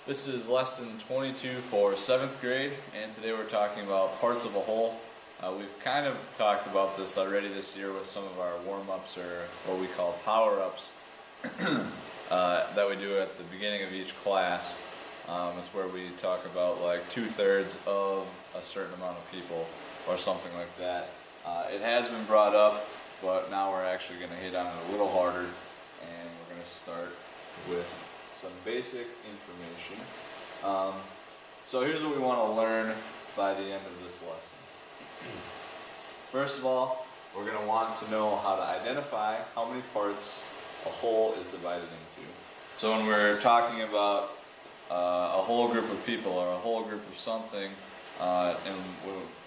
This is lesson 22 for 7th grade, and today we're talking about parts of a whole. We've kind of talked about this already this year with some of our warm-ups, or what we call power-ups, that we do at the beginning of each class. It's where we talk about like 2/3 of a certain amount of people, or something like that. It has been brought up, but now we're actually going to hit on it a little harder, and we're going to start with some basic information. So here's what we want to learn by the end of this lesson. First of all, we're going to want to know how to identify how many parts a whole is divided into. So when we're talking about a whole group of people or a whole group of something, and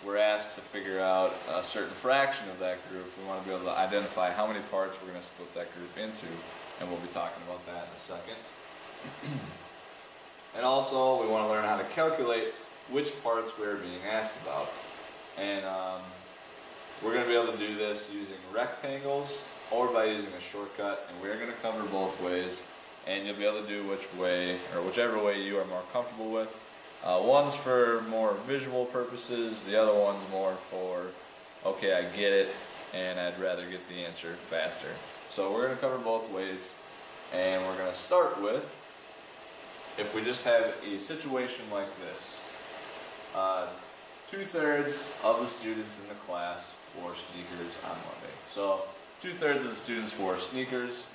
we're asked to figure out a certain fraction of that group, we want to be able to identify how many parts we're going to split that group into, and we'll be talking about that in a second. And also, we want to learn how to calculate which parts we're being asked about. And we're going to be able to do this using rectangles or by using a shortcut, and we're going to cover both ways, and you'll be able to do whichever way you are more comfortable with. One's for more visual purposes, the other one's more for, okay, I get it, and I'd rather get the answer faster. So we're going to cover both ways, and we're going to start with, if we just have a situation like this. 2/3 of the students in the class wore sneakers on Monday. So 2/3 of the students wore sneakers.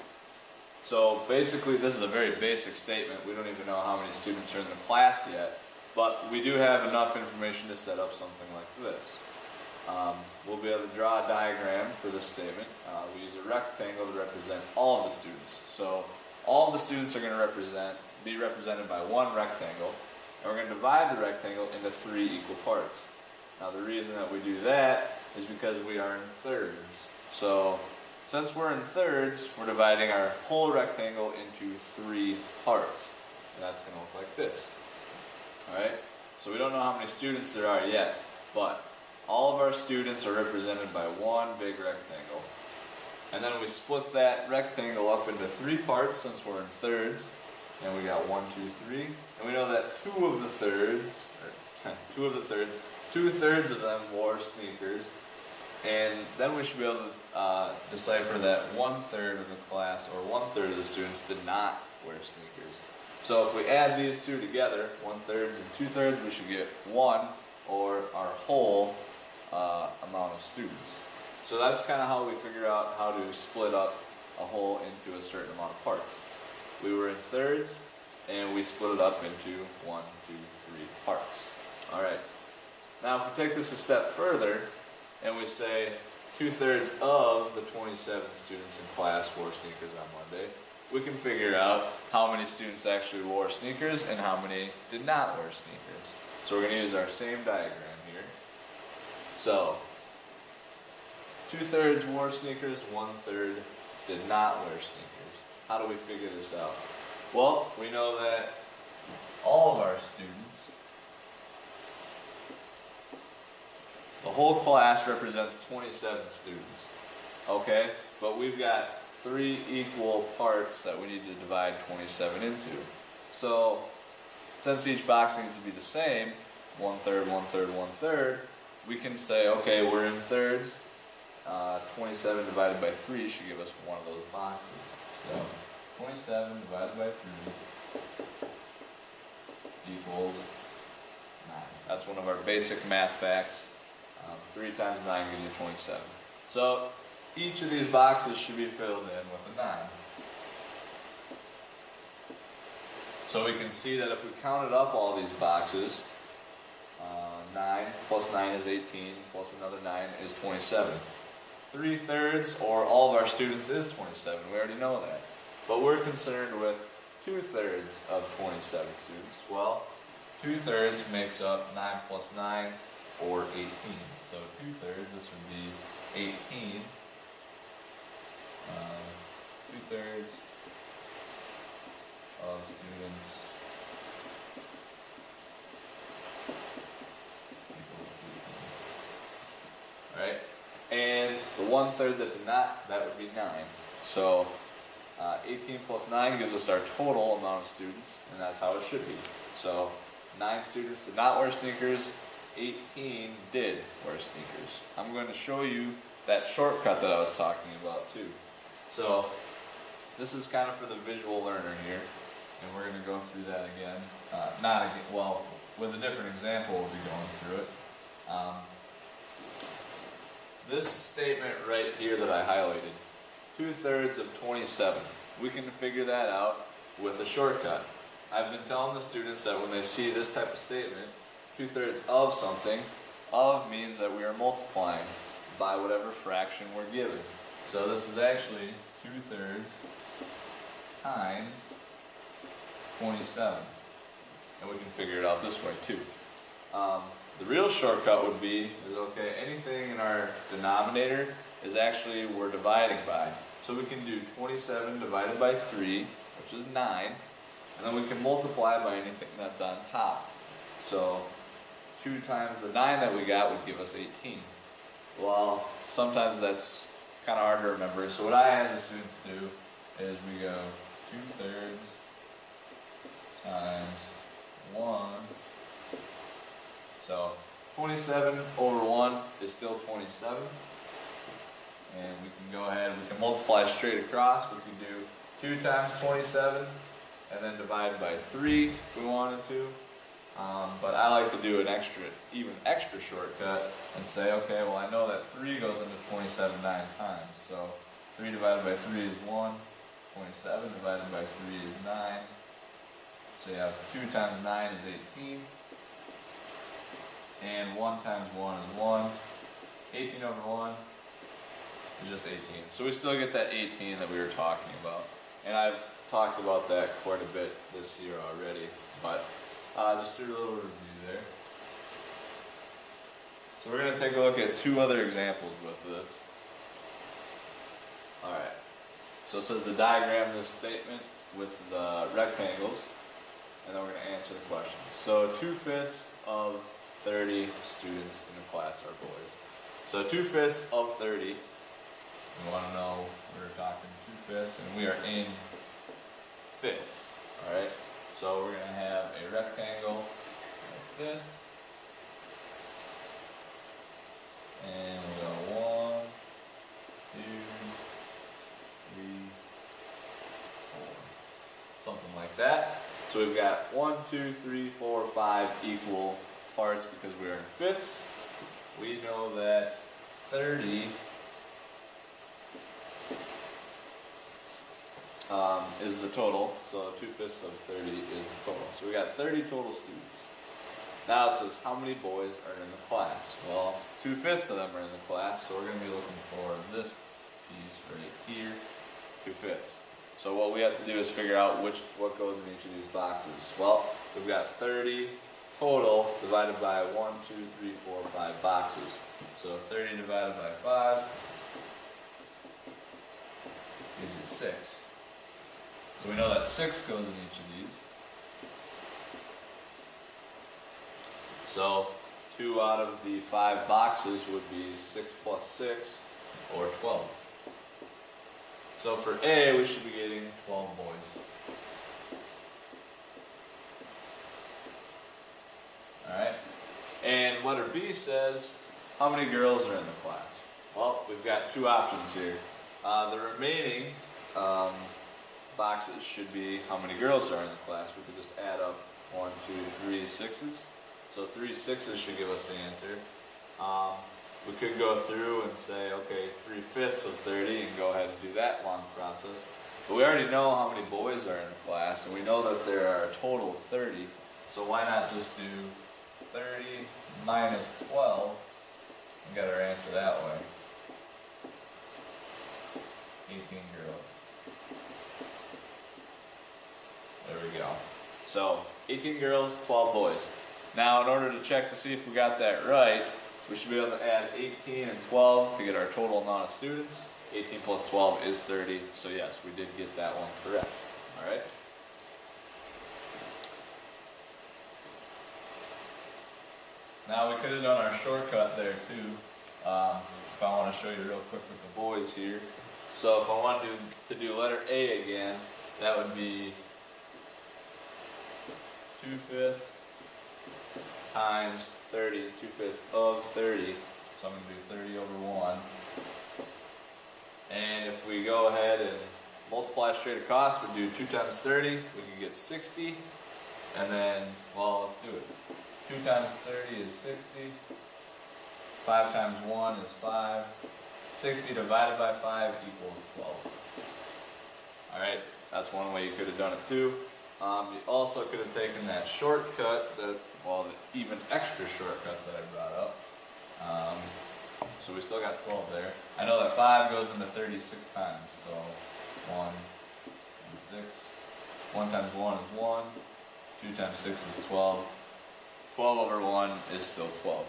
So basically this is a very basic statement. We don't even know how many students are in the class yet, but we do have enough information to set up something like this. We'll be able to draw a diagram for this statement. We use a rectangle to represent all of the students. So all of the students are going to be represented by one rectangle, and we're going to divide the rectangle into 3 equal parts. Now the reason that we do that is because we are in thirds. So since we're in thirds, we're dividing our whole rectangle into 3 parts, and that's going to look like this. Alright, so we don't know how many students there are yet, but all of our students are represented by one big rectangle. And then we split that rectangle up into 3 parts since we're in thirds. And we got 1, 2, 3. And we know that 2/3 of them wore sneakers. And then we should be able to decipher that 1/3 of the class, or 1/3 of the students, did not wear sneakers. So if we add these two together, 1/3 and 2/3, we should get 1, or our whole amount of students. So that's kind of how we figure out how to split up a whole into a certain amount of parts. We were in thirds, and we split it up into 1, 2, 3 parts. Alright, now if we take this a step further, and we say 2/3 of the 27 students in class wore sneakers on Monday, we can figure out how many students actually wore sneakers and how many did not wear sneakers. So we're going to use our same diagram here. So 2/3 wore sneakers, 1/3 did not wear sneakers. How do we figure this out? Well, we know that all of our students, the whole class represents 27 students, okay? But we've got 3 equal parts that we need to divide 27 into. So, since each box needs to be the same, 1/3, 1/3, 1/3, we can say, okay, we're in thirds. 27 divided by 3 should give us one of those boxes. So 27 divided by 3 equals 9. That's one of our basic math facts. 3 times 9 gives you 27. So each of these boxes should be filled in with a 9. So we can see that if we counted up all these boxes, 9 plus 9 is 18, plus another 9 is 27. 3/3, or all of our students, is 27. We already know that. But we're concerned with 2/3 of 27 students. Well, 2/3 makes up 9 plus 9, or 18. So 2/3, this would be 18. 2/3 of students equals 18. Alright? And the 1/3 that did not, that would be 9. So 18 plus 9 gives us our total amount of students, and that's how it should be. So 9 students did not wear sneakers, 18 did wear sneakers. I'm going to show you that shortcut that I was talking about too. So this is kind of for the visual learner here, and we're going to go through that again. Not again, well, with a different example we'll be going through it. This statement right here that I highlighted, 2/3 of 27. We can figure that out with a shortcut. I've been telling the students that when they see this type of statement, 2/3 of something, of means that we are multiplying by whatever fraction we're given. So this is actually 2/3 times 27. And we can figure it out this way too. The real shortcut would be, okay, anything in our denominator is actually we're dividing by. So we can do 27 divided by 3, which is 9, and then we can multiply by anything that's on top. So 2 times the 9 that we got would give us 18. Well, sometimes that's kind of hard to remember, so what I have the students do is we go 2/3 times 1. So 27 over 1 is still 27. And we can go ahead, we can multiply straight across. We can do 2 times 27 and then divide by 3 if we wanted to. But I like to do an even extra shortcut and say, okay, well I know that 3 goes into 27 9 times. So 3 divided by 3 is 1. 27 divided by 3 is 9. So you have 2 times 9 is 18. And 1 times 1 is 1. 18 over 1 is just 18. So we still get that 18 that we were talking about. And I've talked about that quite a bit this year already. But just do a little review there. So we're going to take a look at 2 other examples with this. Alright. So it says to diagram this statement with the rectangles. And then we're going to answer the questions. So 2/5 of 30 students in the class are boys. So 2/5 of 30, we want to know, we're talking 2/5, and we are in fifths, alright? So we're going to have a rectangle like this, and we'll go 1, 2, 3, 4, something like that. So we've got 1, 2, 3, 4, 5 equal parts because we are in fifths. We know that 30 is the total, so 2/5 of 30 is the total. So we got 30 total students. Now it says how many boys are in the class? Well, 2/5 of them are in the class, so we're going to be looking for this piece right here, 2/5. So what we have to do is figure out what goes in each of these boxes. Well, we've got 30 total divided by 1, 2, 3, 4, 5 boxes. So 30 divided by 5 gives you 6. So we know that 6 goes in each of these. So 2 out of the 5 boxes would be 6 plus 6, or 12. So for A, we should be getting 12 boys. Alright, and letter B says, how many girls are in the class? Well, we've got 2 options here. The remaining boxes should be how many girls are in the class. We could just add up 1, 2, 3 6s. So 3 6s should give us the answer. We could go through and say, okay, 3/5 of 30 and go ahead and do that long process. But we already know how many boys are in the class, and we know that there are a total of 30. So why not just do 30 minus 12 and get our answer that way? 18 girls. There we go. So 18 girls, 12 boys. Now in order to check to see if we got that right, we should be able to add 18 and 12 to get our total amount of students. 18 plus 12 is 30, so yes, we did get that one correct. Alright? Now we could have done our shortcut there too. If I want to show you real quick with the boys here. So if I wanted to do letter A again, that would be 2/5 times 30, 2/5 of 30. So I'm going to do 30 over 1. And if we go ahead and multiply straight across, we do 2 times 30, we can get 60. And then, well, let's do it. 2 times 30 is 60. 5 times 1 is 5. 60 divided by 5 equals 12. Alright, that's one way you could have done it too. You also could have taken that shortcut, well, the even extra shortcut that I brought up. So we still got 12 there. I know that 5 goes into 36 times, so 1 and 6. 1 times 1 is 1. 2 times 6 is 12. 12 over 1 is still 12.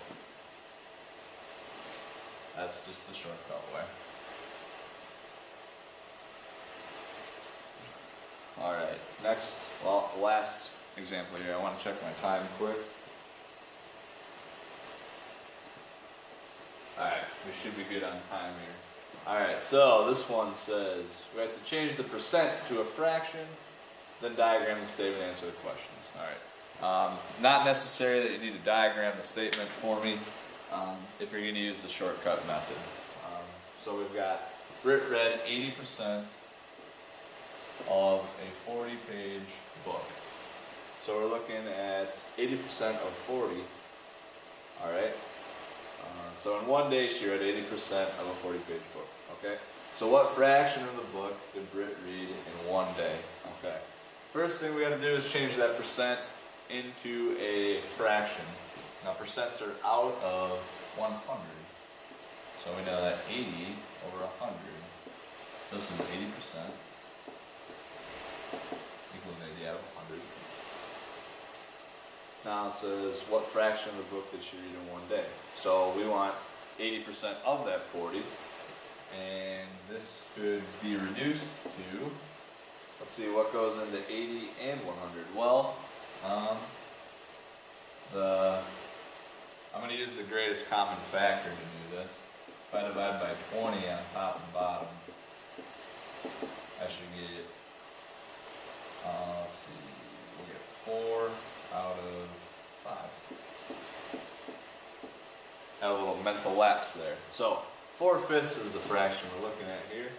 That's just the shortcut way. Alright, next, well, last example here. I want to check my time quick. Alright, we should be good on time here. Alright, so this one says we have to change the percent to a fraction, then diagram the statement and answer the questions. Alright, not necessary that you need to diagram the statement for me if you're going to use the shortcut method. So we've got Britt read 80% of a 40-page book. So we're looking at 80% of 40. Alright. So in one day she read 80% of a 40-page book. Okay. So what fraction of the book did Britt read in one day? Okay. First thing we got to do is change that percent into a fraction. Now percents are out of 100. So we know that 80 over 100. So this is 80%. Equals 80 out of 100. Now it says, what fraction of the book did she read in one day? So we want 80% of that 40. And this could be reduced to, let's see, what goes into 80 and 100? Well, I'm going to use the greatest common factor to do this. If I divide by 20 on top and bottom, I should get, let's see, we'll get 4 out of 5. Had a little mental lapse there. So 4/5 is the fraction we're looking at here.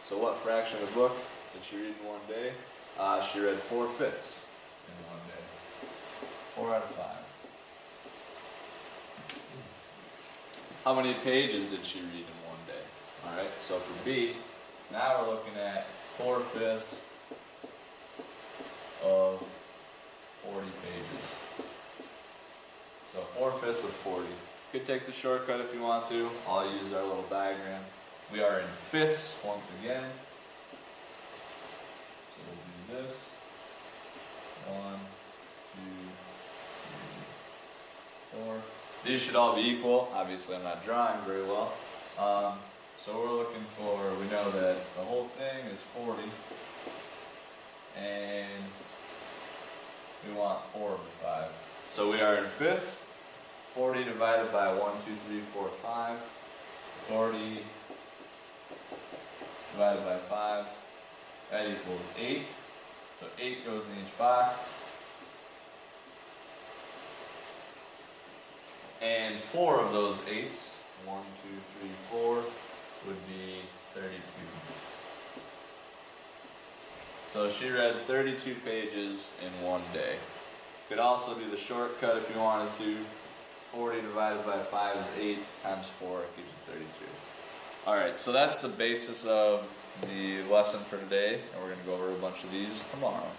So what fraction of the book did she read in one day? She read 4/5 in one day. 4 out of 5. How many pages did she read in one day? Alright, so for B, now we're looking at 4/5 of 40 pages. So 4/5 of 40. You could take the shortcut if you want to. I'll use our little diagram. We are in fifths once again. So we'll do this. 1, 2, 3, 4. These should all be equal. Obviously I'm not drawing very well. So we're looking for, we know that the whole thing is 40. And we want 4 over 5. So we are in fifths. 40 divided by 1, 2, 3, 4, 5. 40 divided by 5. That equals 8. So 8 goes in each box. And 4 of those 8s, 1, 2, 3, 4, would be 32. So she read 32 pages in one day. You could also do the shortcut if you wanted to. 40 divided by 5 is 8 times 4, it gives you 32. Alright, so that's the basis of the lesson for today, and we're going to go over a bunch of these tomorrow.